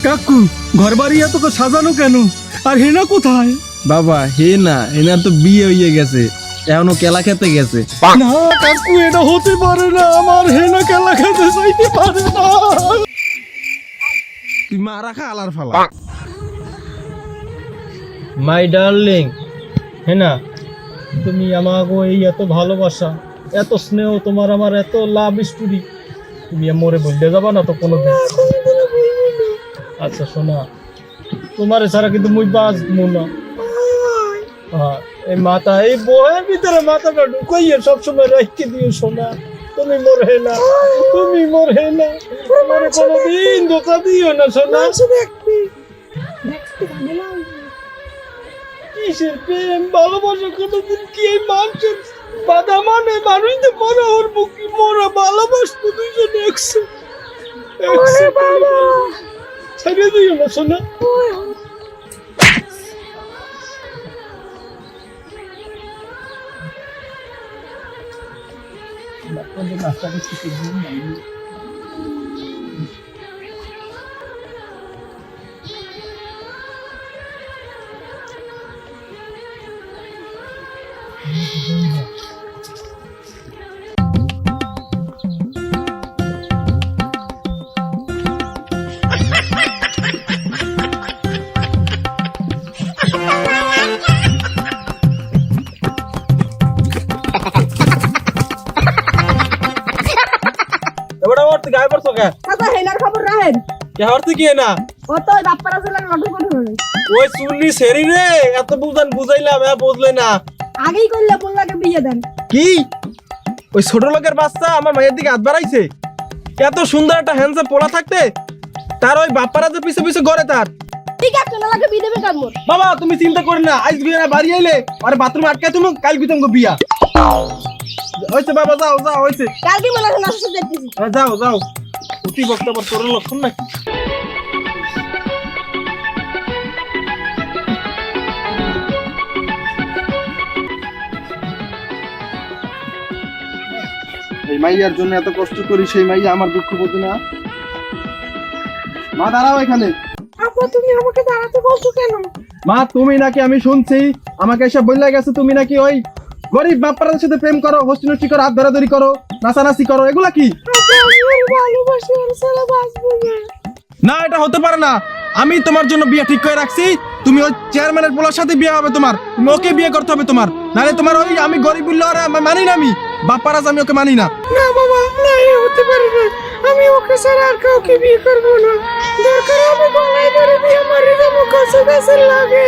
কাকু ঘর বাড়ি এত সাজানো কেন? আর হেনা কোথায়? বাবা হেনা তো বিয়ে হয়ে গেছে, এখনো কেলা খেতে গেছে। না কাকু, এটা হতে পারে না। আমার হেনা কেলা খেতে চাইতে পারে না। তুই মারা খা আলার ফালা। মাই ডার্লিং হেনা, তুমি আমাকে এই এত ভালোবাসা, এত স্নেহ, তোমার আমার এত লাভ স্টোরি, তুমি মোরে বলতে যাবা না তো কোনোদিন? আচ্ছা শোনা, তোমার ছাড়া কিন্তু মুই বাঁচবো না। এই মাথা, এই বইয়ের ভিতরে মাথাটা ঢুকাইয়ে সবসময় রেখে দিও সোনা। তুমি মোর হেনা, তুমি মোর হেনা, তোমার কোনোদিন ধোকা দিও না সোনা। কিসের প্রেম ভালোবাসা কোনোদিন কি এই মানুষের বাধা মানে? মানুষ তো মরা ওর বুকি মরা ভালোবাসবো দুইজন একসাথে। ছেড়ে দিও না সোনা। এবারে ওর তুই গায়ে পড়ছো কে? কাকা হেনার খবর রাখেন। কে হরতে কি না? ও তো বাপ্পারা জেলার লটন করে হলো। ওই চুন্নি সেরি রে, এত বুঝাইলাম বুঝলে না। আগেই করলে বললাকে বিয়ে দেন। কি ওই ছোট লোকের বাচ্চা আমার মায়ের দিকে হাত বাড়াইছে? এত সুন্দর একটা হ্যান্ডসাম পোলা থাকতে তার ওই বাপ্পারা যে পিছে পিছে গড়ে তার। ঠিক আছে, নালাকে বিয়ে দেবে কার মোর? বাবা তুমি চিন্তা করেন না, আজ বিয়ে না বাড়ি আইলে আরে বাথরুমে আটকায় তুমি কাল বিতঙ্গ বিয়া হয়েছে। বাবা যাও যাও, হয়েছে। কালকে মনে হয় নাস্তা দেখতেছি। যাও যাও, অতি বক্তব্য তোর লক্ষণ নাকি? এই মাইয়ার জন্য এত কষ্ট করি, সেই মাইয়া আমার দুঃখ বোঝে না। মা দাঁড়াও এখানে। আপা তুমি আমাকে দাঁড়াতে বলছো কেন? মা তুমি নাকি, আমি শুনছি আমাকে এসব বললে গেছে, তুমি নাকি ওই গরিব বাপ্পারাদের সাথে প্রেম করো, হস্তি নষ্টি করো, হাত ধরাধরি করো, নাচানাচি করো, এগুলা কি? ভালোবাসি আর সারা বাঁচবো না। না এটা হতে পারে না। আমি তোমার জন্য বিয়ে ঠিক করে রাখছি। তুমি ওই চেয়ারম্যানের পোলার সাথে বিয়ে হবে তোমার, তুমি ওকে বিয়ে করতে হবে তোমার। নাহলে তোমার ওই আমি গরিব বললে ওরা মানি না, আমি বাপ্পারাজ আমি ওকে মানি না। না বাবা, না এ হতে পারে না। আমি ওকে ছাড়া আর কাউকে বিয়ে করবো না। দরকার আমি গলায় ধরে বিয়ে মারি দেবো, কাছে কাছে লাগে।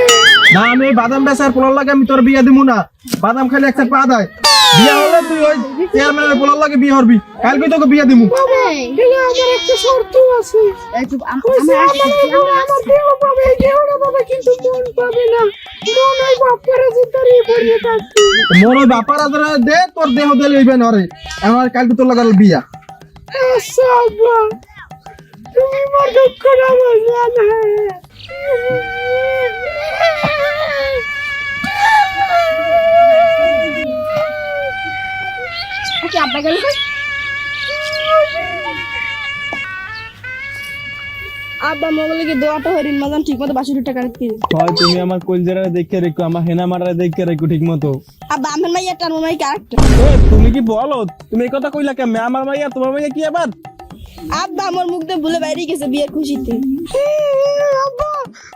না আমি ওই বাদাম বেচার পোলার লাগে আমি তোর বিয়ে দিব না। বাদাম খালি একটা পা দেয়। বিয়ে হলে তুই ওই চেয়ারম্যানের পোলার লাগে বিয়ে করবি, কালকে তোকে বিয়ে দিব। বাবা এখানে আমার একটা শর্ত আছে। আমার দেহ পাবে, এই দেহটা পাবে, কিন্তু মন পাবে না। মন ওই বাপ্পারা জিতারি পড়িয়ে থাকবে। মোর ওই বাপ্পারাজ দে, তোর দেহ দিয়ে লইবে নরে। আমার কালকে তোর লাগাল বিয়া। আচ্ছা আব্বা, তুমি আমার দুঃখটা বুঝবা না। ওকে আব্বা গেল কই? আব্বা মগলে কি দোয়াটা হরিণ মাজান ঠিক মতো 62 টাকা রাখতে। হয় তুমি আমার কলজেরা দেখে রেখো, আমার হেনা মারা দেখে রেখো ঠিক মতো। আব্বা আমার মাইয়া টার মাই ক্যারেক্টার। তুমি কি বলো? তুমি এই কথা কইলা কেমনে? আমার মাইয়া তোমার মাইয়া কি আবার? আব্বা আমার মুখ দিয়ে ভুলে বাইরে গেছে বিয়ের খুশিতে। আব্বা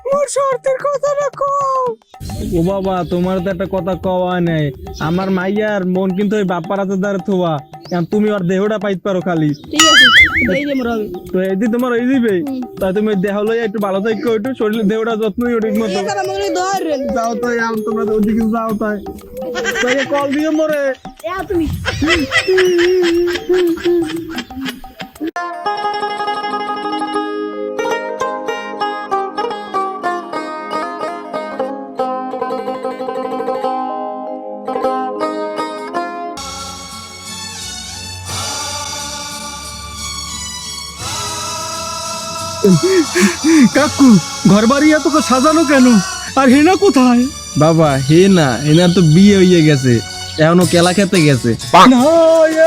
মোর শর্তের কথা রাখো। ও বাবা তোমার তো একটা কথা কওয়া নাই। আমার মাইয়ার মন কিন্তু ওই বাপ্পারাজের দ্বারা থোয়া, তুমি ওর দেহটা পাইতে পারো খালি। ঠিক আছে, এই যে মোর হবে তো এদি তোমার হয়ে যাবে। তাই তুমি ওই দেহ লইয়া একটু ভালো থাকো, একটু শরীরের দেহটা যত্ন নিও ঠিক মতো। ঠিক আছে মগলে ধরেন। যাও তো তোমরা ওদিকে যাও তাই। তাই কল দিও মোরে। এ তুমি কাকু ঘর বাড়ি এত সাজানো কেন? আর হেনা কোথায়? বাবা হেনা তো বিয়ে হয়ে গেছে, এখনো কেলা খেতে গেছে। না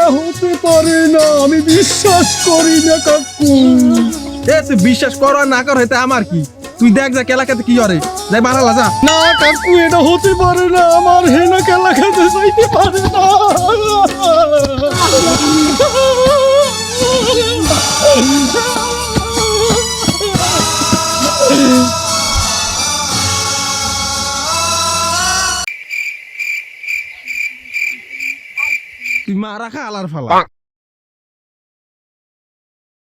এ হতে পারে না, আমি বিশ্বাস করি না কাকু। এ তুই বিশ্বাস করো আর না করো এতে আমার কি? তুই দেখ যা এলাকাতে কি করে, যাই বাড়ালা যা। না কাকু এটা হতে পারে না, আমার হেনা খেলা খেতে চাইতে পারে না। তুই মারা খা আলার ফালা।